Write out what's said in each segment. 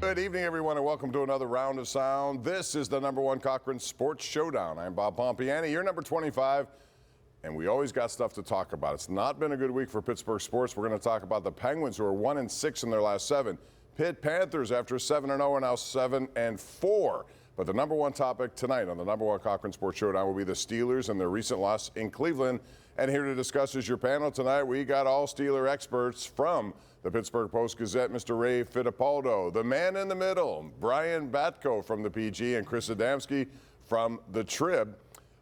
Good evening, everyone, and welcome to another round of sound. This is the #1 Cochran Sports Showdown. I'm Bob Pompeani, you're number 25, and we always got stuff to talk about. It's not been a good week for Pittsburgh sports. We're going to talk about the Penguins, who are 1-6 in their last 7. Pitt Panthers, after 7-0, are now 7-4. But the #1 topic tonight on the #1 Cochran Sports Showdown will be the Steelers and their recent loss in Cleveland. And here to discuss is your panel tonight. We got all Steeler experts from the Pittsburgh Post-Gazette, Mr. Ray Fittipaldo, the man in the middle, Brian Batko from the PG, and Chris Adamski from the Trib.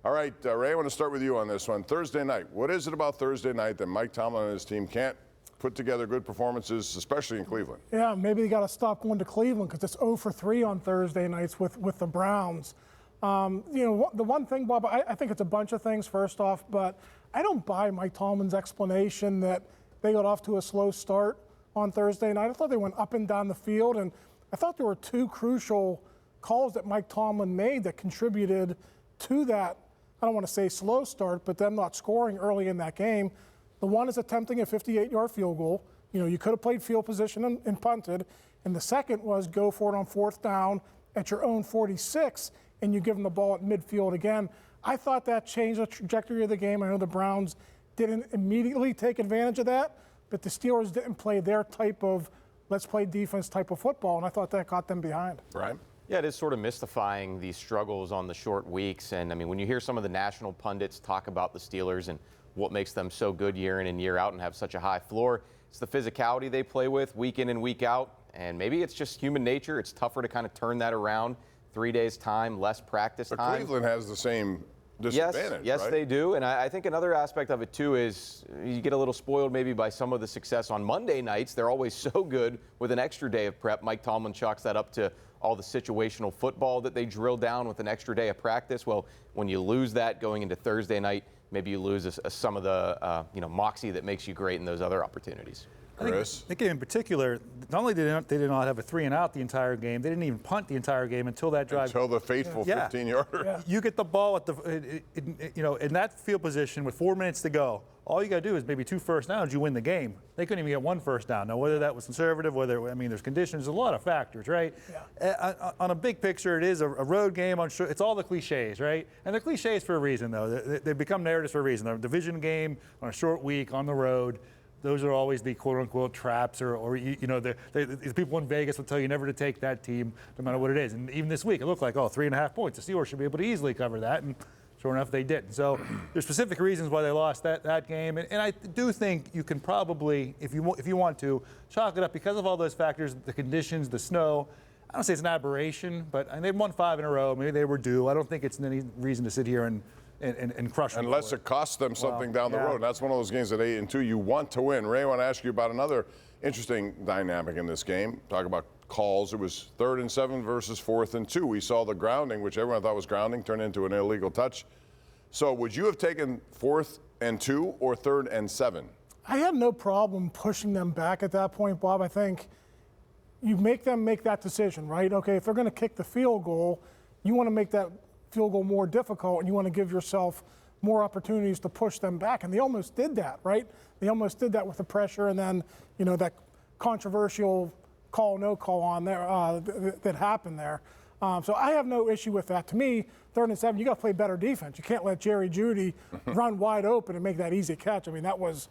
All right, Ray, I want to start with you on this one. Thursday night. What is it about Thursday night that Mike Tomlin and his team can't put together good performances, especially in Cleveland? Yeah, maybe they got to stop going to Cleveland because it's 0 for 3 on Thursday nights with the Browns. The one thing, Bob, I think it's a bunch of things, first off, but I don't buy Mike Tomlin's explanation that they got off to a slow start on Thursday night. I thought they went up and down the field, and I thought there were 2 crucial calls that Mike Tomlin made that contributed to that, I don't want to say slow start, but them not scoring early in that game. The one is attempting a 58-yard field goal. You could have played field position and punted. And the second was go for it on 4th down at your own 46, and you give them the ball at midfield again. I thought that changed the trajectory of the game. I know the Browns didn't immediately take advantage of that, but the Steelers didn't play their type of let's play defense type of football, and I thought that got them behind. Right. Yeah, it is sort of mystifying these struggles on the short weeks. And, I mean, when you hear some of the national pundits talk about the Steelers and what makes them so good year in and year out and have such a high floor, it's the physicality they play with week in and week out. And maybe it's just human nature. It's tougher to kind of turn that around. 3 days' time, less practice time. But Cleveland has the same disadvantage, Yes, right? they do. And I think another aspect of it, too, is you get a little spoiled maybe by some of the success on Monday nights. They're always so good with an extra day of prep. Mike Tomlin chalks that up to all the situational football that they drill down with an extra day of practice. Well, when you lose that going into Thursday night, maybe you lose some of the moxie that makes you great in those other opportunities. Chris? I think in particular, not only did they not have a 3-and-out the entire game, they didn't even punt the entire game until that drive. Until the fateful 15-yarder. Yeah. You get the ball at in that field position with 4 minutes to go. All you got to do is maybe 2 first downs, you win the game. They couldn't even get 1 first down. Now, whether that was conservative, there's conditions, there's a lot of factors, right? Yeah. On a big picture, it is a road game. It's all the cliches, right? And they're cliches for a reason, though. They become narratives for a reason. They're a division game on a short week on the road. Those are always the quote-unquote traps, or the people in Vegas will tell you never to take that team, no matter what it is. And even this week, it looked like, 3.5 points. The Steelers should be able to easily cover that, and sure enough, they didn't. So there's specific reasons why they lost that game, and I do think you can probably, if you want to, chalk it up because of all those factors, the conditions, the snow. I don't say it's an aberration, but they've won 5 in a row. Maybe they were due. I don't think it's any reason to sit here and crush them. Unless it costs them something down the road. And that's one of those games at 8-2 you want to win. Ray, I want to ask you about another interesting dynamic in this game. Talk about calls. It was 3rd and 7 versus 4th and 2. We saw the grounding, which everyone thought was grounding, turn into an illegal touch. So would you have taken 4th and 2 or 3rd and 7? I had no problem pushing them back at that point, Bob. I think you make them make that decision, right? Okay, if they're going to kick the field goal, you want to make that field goal more difficult, and you want to give yourself more opportunities to push them back. And they almost did that, right? They almost did that with the pressure, and then, that controversial call, no call on there that happened there. So I have no issue with that. To me, 3rd and 7, you got to play better defense. You can't let Jerry Jeudy run wide open and make that easy catch. I mean, that was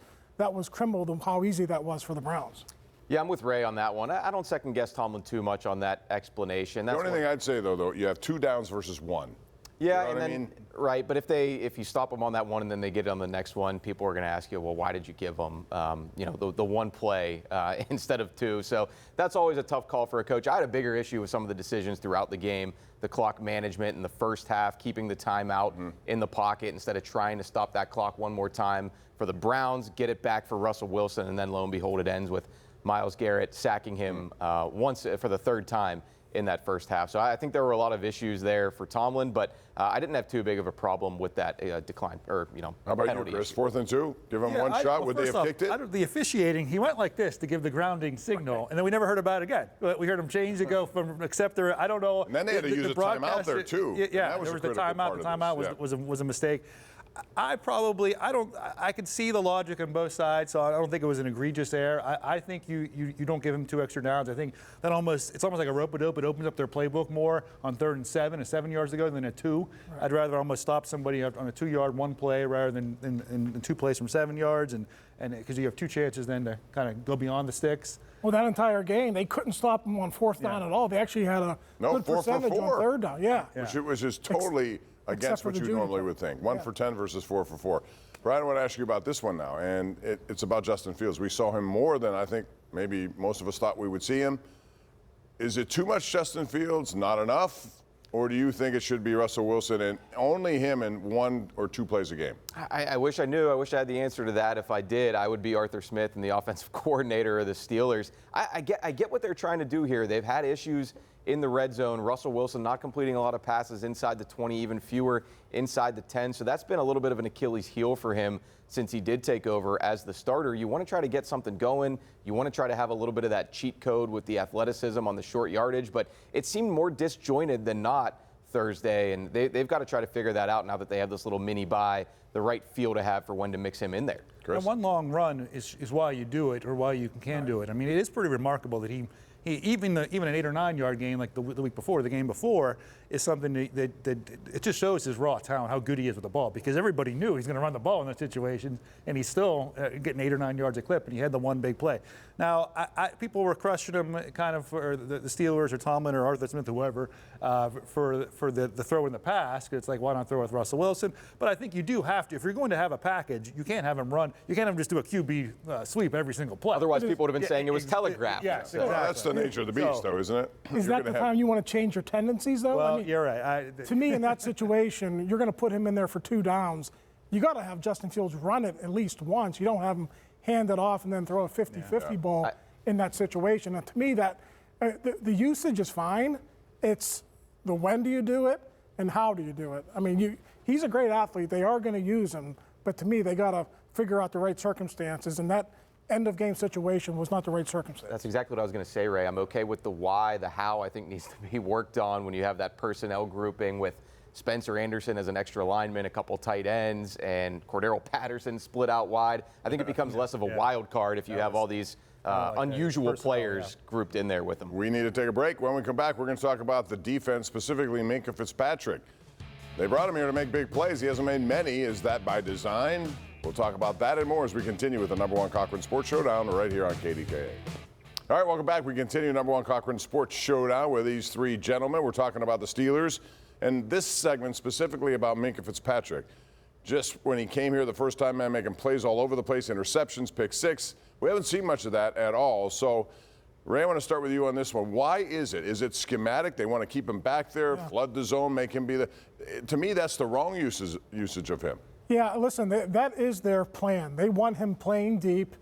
criminal how easy that was for the Browns. Yeah, I'm with Ray on that one. I don't second-guess Tomlin too much on that explanation. The only thing I'd say, though, you have 2 downs versus 1. Yeah, you know and then, right, but if you stop them on that one and then they get it on the next one, people are going to ask you, well, why did you give them, the one play instead of 2? So that's always a tough call for a coach. I had a bigger issue with some of the decisions throughout the game, the clock management in the first half, keeping the timeout in the pocket instead of trying to stop that clock one more time for the Browns, get it back for Russell Wilson, and then lo and behold, it ends with Myles Garrett sacking him once for the 3rd time in that first half. So I think there were a lot of issues there for Tomlin, but I didn't have too big of a problem with that decline or How about penalty you, Chris? issue. 4th and 2? Give him one shot. Would they have kicked it? The officiating, he went like this to give the grounding signal, and then we never heard about it again. We heard him change to go from acceptor. I don't know. And then they had to use a timeout there, too. Yeah, that was there was the timeout. The timeout was a mistake. I could see the logic on both sides, so I don't think it was an egregious error. I think you don't give him 2 extra downs. I think that it's almost like a rope-a-dope. It opens up their playbook more on 3rd and 7, 7 yards to go than a 2. Right. I'd rather almost stop somebody on a 2-yard one play rather than in 2 plays from 7 yards, and because you have 2 chances then to kind of go beyond the sticks. Well, that entire game, they couldn't stop him on 4th down at all. They actually had a good percentage on 3rd down. Yeah. Which is totally against what you normally would think. 1 for 10 versus 4 for 4. Brian, I want to ask you about this one now, and it's about Justin Fields. We saw him more than I think maybe most of us thought we would see him. Is it too much Justin Fields, not enough? Or do you think it should be Russell Wilson and only him in 1 or 2 plays a game? I wish I knew. I wish I had the answer to that. If I did, I would be Arthur Smith and the offensive coordinator of the Steelers. I get what they're trying to do here. They've had issues in the red zone. Russell Wilson not completing a lot of passes inside the 20, even fewer inside the 10. So that's been a little bit of an Achilles heel for him since he did take over as the starter. You want to try to get something going. You want to try to have a little bit of that cheat code with the athleticism on the short yardage. But it seemed more disjointed than not Thursday, and they've got to try to figure that out now that they have this little mini bye, the right feel to have for when to mix him in there. Chris? And one long run is why you do it, or why you can do it. I mean, it is pretty remarkable that he even an 8 or 9 yard game like the week before, the game before, is something that it just shows his raw talent, how good he is with the ball, because everybody knew he's going to run the ball in those situations, and he's still getting 8 or 9 yards a clip, and he had the one big play. Now, people were crushing him kind of for the Steelers or Tomlin or Arthur Smith, whoever, for the throw in the pass, because it's like, why not throw with Russell Wilson? But I think you do have to. If you're going to have a package, you can't have him run. You can't have him just do a QB sweep every single play. Otherwise, people would have been saying it was telegraphed. Yes, well, that's the nature of the beast, though, isn't it? Is that the time you want to change your tendencies, though? Well, you're right. To me, in that situation, you're going to put him in there for 2 downs. You got to have Justin Fields run it at least once. You don't have him hand it off and then throw a 50-50 ball in that situation. And to me, that the usage is fine. It's the when do you do it and how do you do it. I mean, he's a great athlete. They are going to use him. But to me, they got to figure out the right circumstances. And that end-of-game situation was not the right circumstance. That's exactly what I was going to say, Ray. I'm okay with the why. The how, I think, needs to be worked on when you have that personnel grouping with Spencer Anderson as an extra lineman, a couple tight ends, and Cordero Patterson split out wide. I think it becomes less of a wild card if you have all these unusual players grouped in there with them. We need to take a break. When we come back, we're going to talk about the defense, specifically Minka Fitzpatrick. They brought him here to make big plays. He hasn't made many. Is that by design? We'll talk about that and more as we continue with the #1 Cochran Sports Showdown right here on KDKA. All right, welcome back. We continue #1 Cochran Sports Showdown with these 3 gentlemen. We're talking about the Steelers, and this segment specifically about Minka Fitzpatrick. Just when he came here the first time, man, making plays all over the place, interceptions, pick 6. We haven't seen much of that at all. So, Ray, I want to start with you on this one. Why is it? Is it schematic? They want to keep him back there, flood the zone, make him be the – to me, that's the wrong usage of him. Yeah, listen, that is their plan. They want him playing deep.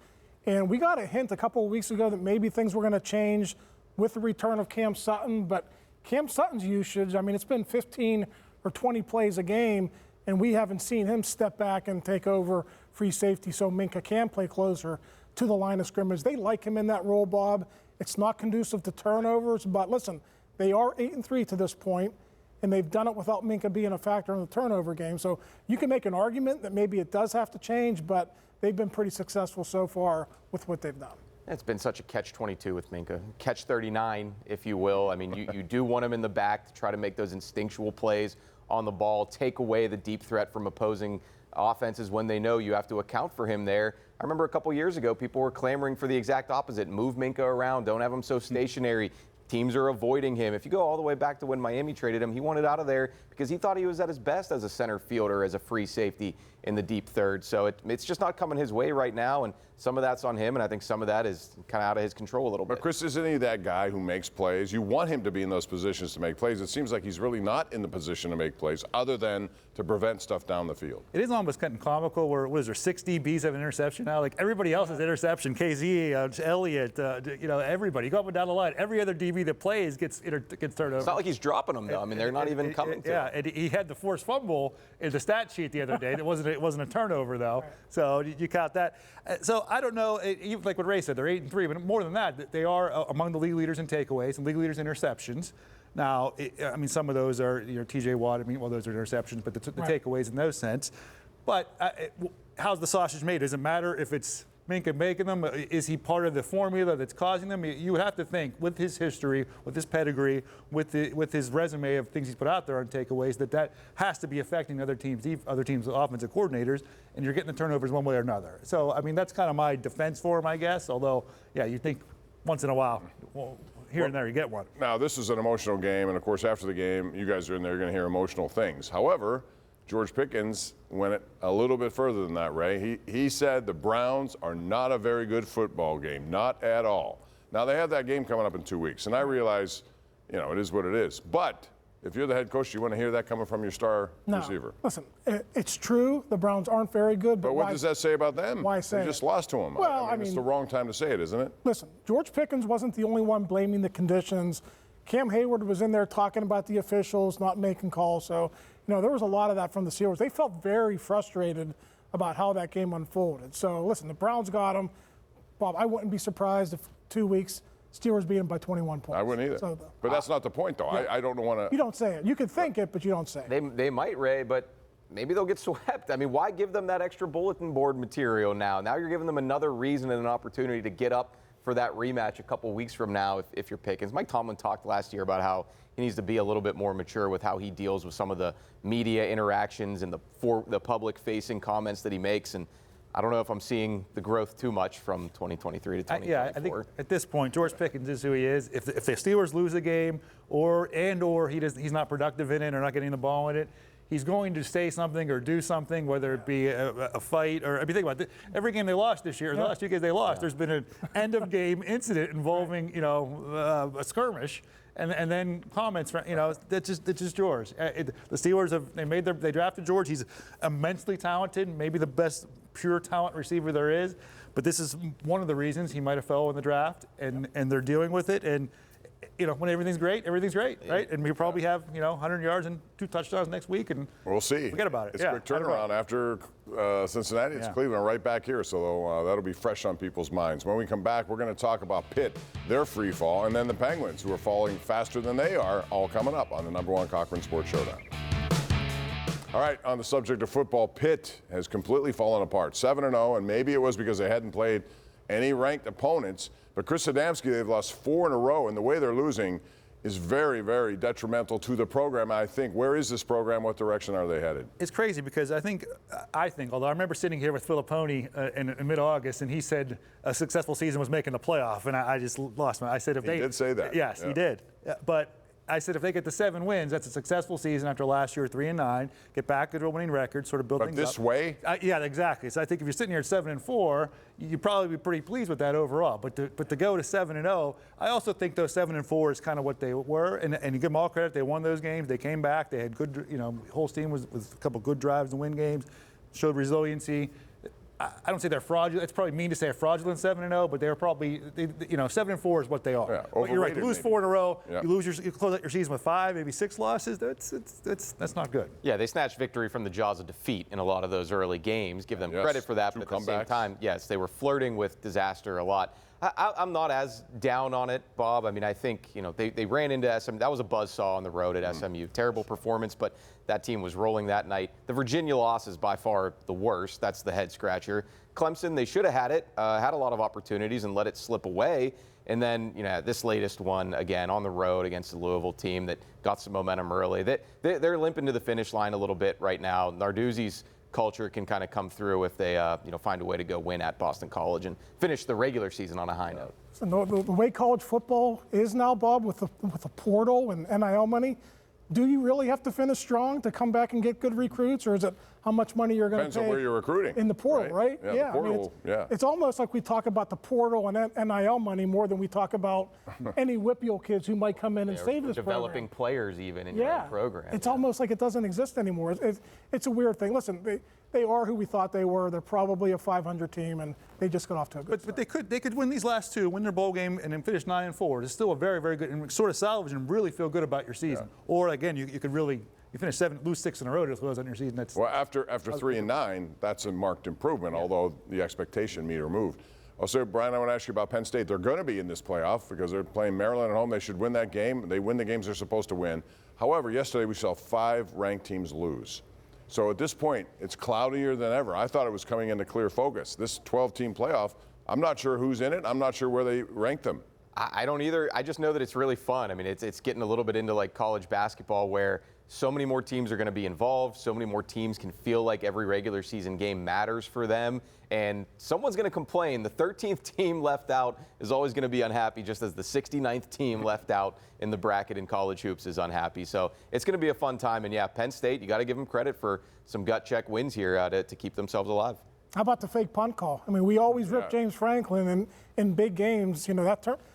And we got a hint a couple of weeks ago that maybe things were going to change with the return of Cam Sutton. But Cam Sutton's usage, I mean, it's been 15 or 20 plays a game, and we haven't seen him step back and take over free safety so Minka can play closer to the line of scrimmage. They like him in that role, Bob. It's not conducive to turnovers. But listen, they are 8-3 to this point, and they've done it without Minka being a factor in the turnover game. So you can make an argument that maybe it does have to change, but they've been pretty successful so far with what they've done. It's been such a catch-22 with Minka. Catch-39, if you will. I mean, you do want him in the back to try to make those instinctual plays on the ball, take away the deep threat from opposing offenses when they know you have to account for him there. I remember a couple years ago, people were clamoring for the exact opposite. Move Minka around. Don't have him so stationary. Teams are avoiding him. If you go all the way back to when Miami traded him, he wanted out of there because he thought he was at his best as a center fielder, as a free safety in the deep third. So it's just not coming his way right now, and some of that's on him, and I think some of that is kind of out of his control a little bit. But Chris, isn't he that guy who makes plays? You want him to be in those positions to make plays. It seems like he's really not in the position to make plays other than to prevent stuff down the field. It is almost kind of comical where, what is there, 6 DBs have an interception now? Like everybody else has interception. KZ, Elliott, everybody. You go up and down the line. Every other DB that plays gets turned over. It's not like he's dropping them, though. I mean, they're not even coming to him. Yeah, and he had the forced fumble in the stat sheet the other day. It wasn't a turnover, though. So you count that. So I don't know. Even like what Ray said, they're 8-3, but more than that, they are among the league leaders in takeaways and league leaders in interceptions. Now, I mean, some of those are, TJ Watt. I mean, well, those are interceptions, but the takeaways in those sense. But how's the sausage made? Does it matter if it's Minka making them? Is he part of the formula that's causing them? You would have to think, with his history, with his pedigree, with his resume of things he's put out there on takeaways, that has to be affecting other teams' offensive coordinators, and you're getting the turnovers one way or another. So, I mean, that's kind of my defense for him, I guess. Although, yeah, you think once in a while, here and there, you get one. Now, this is an emotional game, and of course, after the game, you guys are in there, you're going to hear emotional things. However, George Pickens went a little bit further than that, Ray. He said the Browns are not a very good football game, not at all. Now, they have that game coming up in 2 weeks, and I realize, you know, it is what it is. But if you're the head coach, you want to hear that coming from your star receiver. Listen, it's true the Browns aren't very good. But what does that say about them? Why say They just lost to them. Well, I mean, it's the wrong time to say it, isn't it? Listen, George Pickens wasn't the only one blaming the conditions. Cam Hayward was in there talking about the officials not making calls. So, you know, there was a lot of that from the Steelers. They felt very frustrated about how that game unfolded. So, listen, the Browns got them. Bob, I wouldn't be surprised if 2 weeks Steelers beat them by 21 points. I wouldn't either. So, but that's not the point, though. Yeah. I don't want to. You don't say it. You can think it, but you don't say it. They might, Ray, but maybe they'll get swept. I mean, why give them that extra bulletin board material now? Now you're giving them another reason and an opportunity to get up for that rematch a couple weeks from now if you're Pickens. Mike Tomlin talked last year about how he needs to be a little bit more mature with how he deals with some of the media interactions and the public-facing comments that he makes. And I don't know if I'm seeing the growth too much from 2023 to 2024. Yeah, I think at this point, George Pickens is who he is. If the Steelers lose a game or he's not productive in it or not getting the ball in it, he's going to say something or do something, whether it be a fight or, I mean, think about it. Every game they lost this year, the last 2 games they lost, there's been an end-of-game incident involving, a skirmish. And then comments, that's just George. The Steelers they drafted George. He's immensely talented, maybe the best pure talent receiver there is. But this is one of the reasons he might have fell in the draft, and they're dealing with it. And when everything's great, right? And we probably have 100 yards and 2 touchdowns next week, and we'll see. Forget about it. It's a quick turnaround after Cincinnati. It's Cleveland right back here, so that'll be fresh on people's minds. When we come back, we're going to talk about Pitt, their free fall, and then the Penguins, who are falling faster than they are, all coming up on the #1 Cochran Sports Showdown. All right, on the subject of football, Pitt has completely fallen apart, 7-0, and maybe it was because they hadn't played any ranked opponents. But Chris Adamski, they've lost 4 in a row, and the way they're losing is very, very detrimental to the program. I think, where is this program? What direction are they headed? It's crazy because I think, although I remember sitting here with Fittipaldo in mid-August, and he said a successful season was making the playoff, and I just lost my. I said if he did say that. Yes, he did. But I said if they get to 7 wins, that's a successful season after last year 3-9. Get back to a winning record, sort of build things up. But this way? Yeah, exactly. So I think if you're sitting here at 7-4, you'd probably be pretty pleased with that overall. But to go to 7-0, I also think those 7-4 is kind of what they were. And you give them all credit. They won those games. They came back. They had good. Holstein was a couple good drives to win games. Showed resiliency. I don't say they're fraudulent. It's probably mean to say a fraudulent 7-0, but they're probably 7-4 is what they are. Yeah, but you're right. You lose 4 in a row. Yeah. You close out your season with 5, maybe 6 losses. That's not good. Yeah, they snatched victory from the jaws of defeat in a lot of those early games. Give them credit for that, but at the same time, yes, they were flirting with disaster a lot. I'm not as down on it, Bob. I mean, I think they ran into SMU. That was a buzzsaw on the road at SMU. Terrible performance, but that team was rolling that night. The Virginia loss is by far the worst. That's the head scratcher. Clemson, they should have had it, had a lot of opportunities and let it slip away. And then, this latest one, again, on the road against the Louisville team that got some momentum early. They're limping to the finish line a little bit right now. Narduzzi's culture can kind of come through if they find a way to go win at Boston College and finish the regular season on a high note. So the way college football is now, Bob, with the portal and NIL money, do you really have to finish strong to come back and get good recruits, or is it how much money you're going to pay? Depends on where you're recruiting. In the portal, right? Yeah, the portal, it's almost like we talk about the portal and NIL money more than we talk about any Whippeal kids who might come in and save this program. Developing players even in your own program. It's almost like it doesn't exist anymore. It's a weird thing. Listen, they are who we thought they were. They're probably a 500 team, and they just got off to a good start. But they could win these last 2, win their bowl game, and then finish 9-4. It's still a very, very good, and sort of salvage and really feel good about your season. Yeah. Or again, you could really finish 7, lose 6 in a row to close on your season. After 3-9, that's a marked improvement. Although the expectation meter moved. Also, Brian, I want to ask you about Penn State. They're going to be in this playoff because they're playing Maryland at home. They should win that game. They win the games they're supposed to win. However, yesterday we saw 5 ranked teams lose. So at this point, it's cloudier than ever. I thought it was coming into clear focus. This 12-team playoff, I'm not sure who's in it. I'm not sure where they rank them. I don't either. I just know that it's really fun. I mean, it's getting a little bit into like college basketball where so many more teams are going to be involved. So many more teams can feel like every regular season game matters for them. And someone's going to complain. The 13th team left out is always going to be unhappy, just as the 69th team left out in the bracket in college hoops is unhappy. So it's going to be a fun time. And yeah, Penn State, you got to give them credit for some gut check wins here to keep themselves alive. How about the fake punt call? I mean, we always rip James Franklin in big games. You know,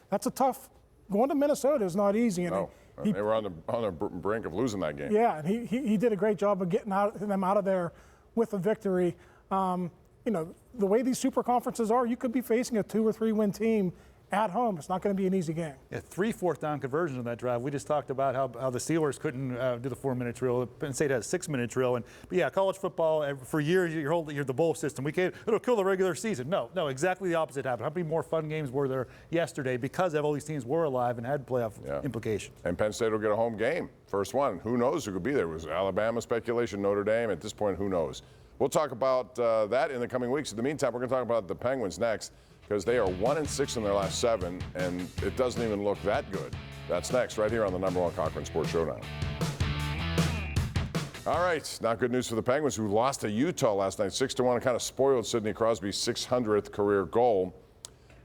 that's a tough. Going to Minnesota is not easy. And no, they were on the brink of losing that game. Yeah, and he did a great job of getting them out of there with a victory. You know, the way these super conferences are, you could be facing a 2 or 3 win team at home. It's not going to be an easy game. Yeah, 3 fourth-down conversions on that drive. We just talked about how the Steelers couldn't do the 4-minute drill. Penn State has a 6-minute drill. But yeah, college football, for years, you're the bowl system. It'll kill the regular season. No, exactly the opposite happened. How many more fun games were there yesterday because all these teams were alive and had playoff implications? And Penn State will get a home game. First one. Who knows who could be there? It was Alabama speculation, Notre Dame. At this point, who knows? We'll talk about that in the coming weeks. In the meantime, we're going to talk about the Penguins next, because they are 1-6 in their last 7, and it doesn't even look that good. That's next, right here on the #1 Cochran Sports Showdown. All right, not good news for the Penguins, who lost to Utah last night, 6-1, and kind of spoiled Sidney Crosby's 600th career goal.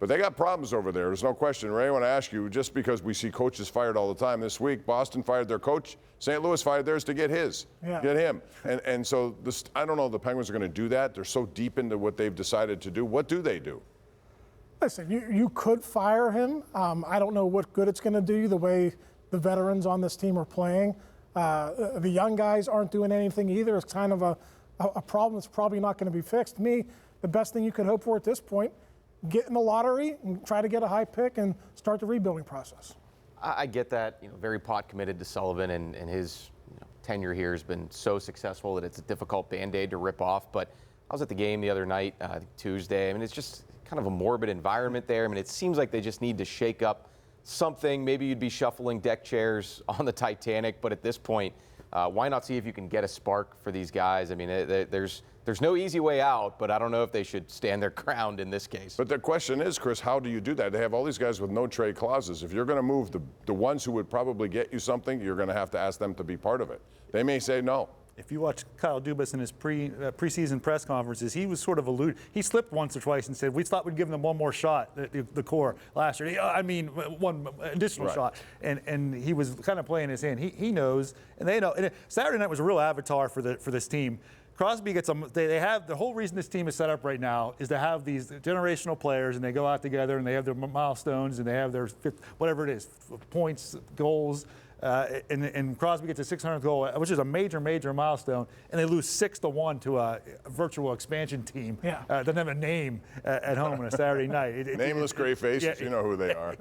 But they got problems over there. There's no question. Ray, I want to ask you, just because we see coaches fired all the time this week, Boston fired their coach, St. Louis fired theirs to get him. And so I don't know if the Penguins are going to do that. They're so deep into what they've decided to do. What do they do? Listen, you could fire him. I don't know what good it's going to do the way the veterans on this team are playing. The young guys aren't doing anything either. It's kind of a problem that's probably not going to be fixed. To me, the best thing you could hope for at this point, get in the lottery and try to get a high pick and start the rebuilding process. I get that. Very pot committed to Sullivan, and his tenure here has been so successful that it's a difficult Band-Aid to rip off. But I was at the game the other night, Tuesday. I mean, it's just kind of a morbid environment there. I mean, it seems like they just need to shake up something. Maybe you'd be shuffling deck chairs on the Titanic, but at this point, why not see if you can get a spark for these guys? I mean, there's no easy way out, but I don't know if they should stand their ground in this case. But the question is, Chris, how do you do that? They have all these guys with no trade clauses. If you're going to move the ones who would probably get you something, you're going to have to ask them to be part of it. They may say no. If you watch Kyle Dubas in his preseason press conferences, he was sort of he slipped once or twice and said, we thought we'd give them one more shot, the core last year. I mean, one additional shot. And he was kind of playing his hand. He knows, and they know. And Saturday night was a real avatar for this team. Crosby gets them. They have the whole reason this team is set up right now is to have these generational players, and they go out together and they have their milestones and they have their whatever it is, points, goals. And Crosby gets a 600th goal, which is a major milestone, and they lose 6-1 to a virtual expansion team. Doesn't have a name at home on a Saturday night. Nameless gray faces, you know who they are.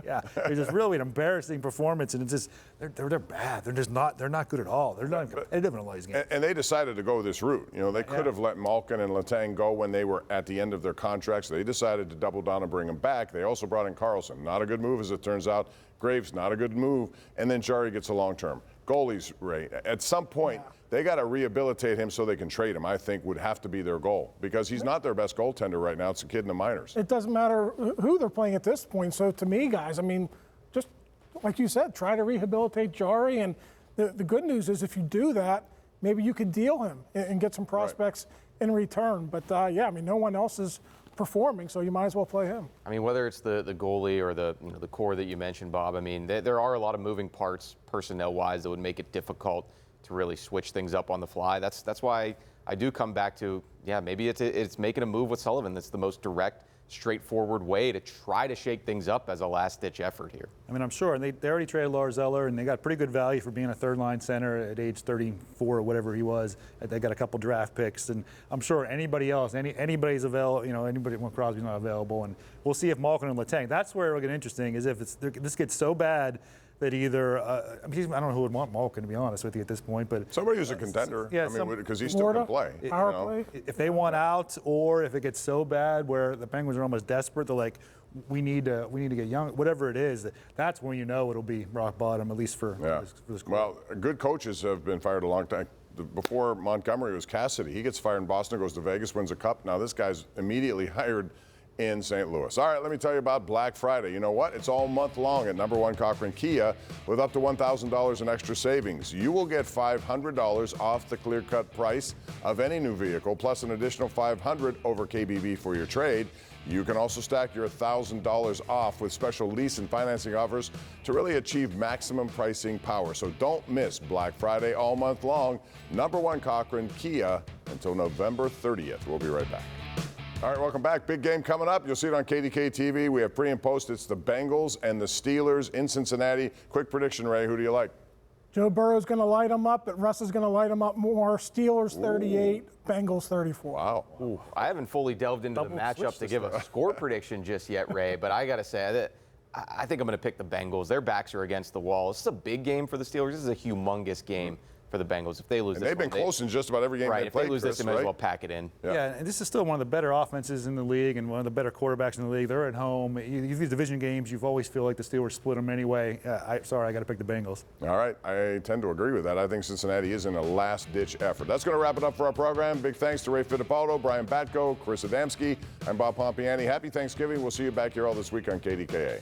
It's just really an embarrassing performance, and it's just they're bad. They're not good at all. They're not competitive in a lot of these games. And they decided to go this route. They could have let Malkin and Letang go when they were at the end of their contracts. They decided to double down and bring them back. They also brought in Carlson. Not a good move, as it turns out. Graves, not a good move. And then Jari gets a long-term. Goalies, Ray, at some point, they got to rehabilitate him so they can trade him, I think would have to be their goal, because he's not their best goaltender right now. It's a kid in the minors. It doesn't matter who they're playing at this point. So to me, guys, I mean, just like you said, try to rehabilitate Jari. And the good news is if you do that, maybe you could deal him and get some prospects in return. But, I mean, no one else is performing, so you might as well play him. I mean, whether it's the goalie or the core that you mentioned, Bob, I mean, there are a lot of moving parts personnel-wise that would make it difficult to really switch things up on the fly. That's why I do come back to, maybe it's making a move with Sullivan. That's the most direct, straightforward way to try to shake things up as a last-ditch effort here. I mean, I'm sure. And they already traded Lars Eller, and they got pretty good value for being a third-line center at age 34 or whatever he was. They got a couple draft picks, and I'm sure anybody else, anybody's available. Anybody when Crosby's not available, and we'll see if Malkin and Letang. That's where it'll get interesting. Is if this gets so bad that either I don't know who would want Malkin, to be honest with you at this point, but somebody who's a contender. Because he still can play. Power play. If they want out, or if it gets so bad where the Penguins are almost desperate, they're like, we need to get young, whatever it is. That's when you know it'll be rock bottom, at least for this group. Well, good coaches have been fired a long time. Before Montgomery was Cassidy. He gets fired in Boston, goes to Vegas, wins a cup. Now this guy's immediately hired in St. Louis. All right, let me tell you about Black Friday. You know what? It's all month long at #1 Cochran Kia with up to $1,000 in extra savings. You will get $500 off the clear-cut price of any new vehicle, plus an additional $500 over KBB for your trade. You can also stack your $1,000 off with special lease and financing offers to really achieve maximum pricing power. So don't miss Black Friday all month long. #1 Cochran Kia until November 30th. We'll be right back. All right, welcome back. Big game coming up. You'll see it on KDKA-TV. We have pre and post. It's the Bengals and the Steelers in Cincinnati. Quick prediction, Ray. Who do you like? Joe Burrow's going to light them up, but Russ is going to light them up more. Steelers 38, Bengals 34. Wow. Ooh, I haven't fully delved into the matchup to give a score prediction just yet, Ray, but I got to say that I think I'm going to pick the Bengals. Their backs are against the wall. This is a big game for the Steelers. This is a humongous game for the Bengals. If they lose, they've been close in just about every game right, they if played. they lose this, they might as well pack it in. Yeah, and this is still one of the better offenses in the league and one of the better quarterbacks in the league. They're at home. These division games, you've always feel like the Steelers split them anyway. I got to pick the Bengals. All right, I tend to agree with that. I think Cincinnati is in a last-ditch effort. That's going to wrap it up for our program. Big thanks to Ray Fittipaldo, Brian Batko, Chris Adamski. I'm Bob Pompeani. Happy Thanksgiving. We'll see you back here all this week on KDKA.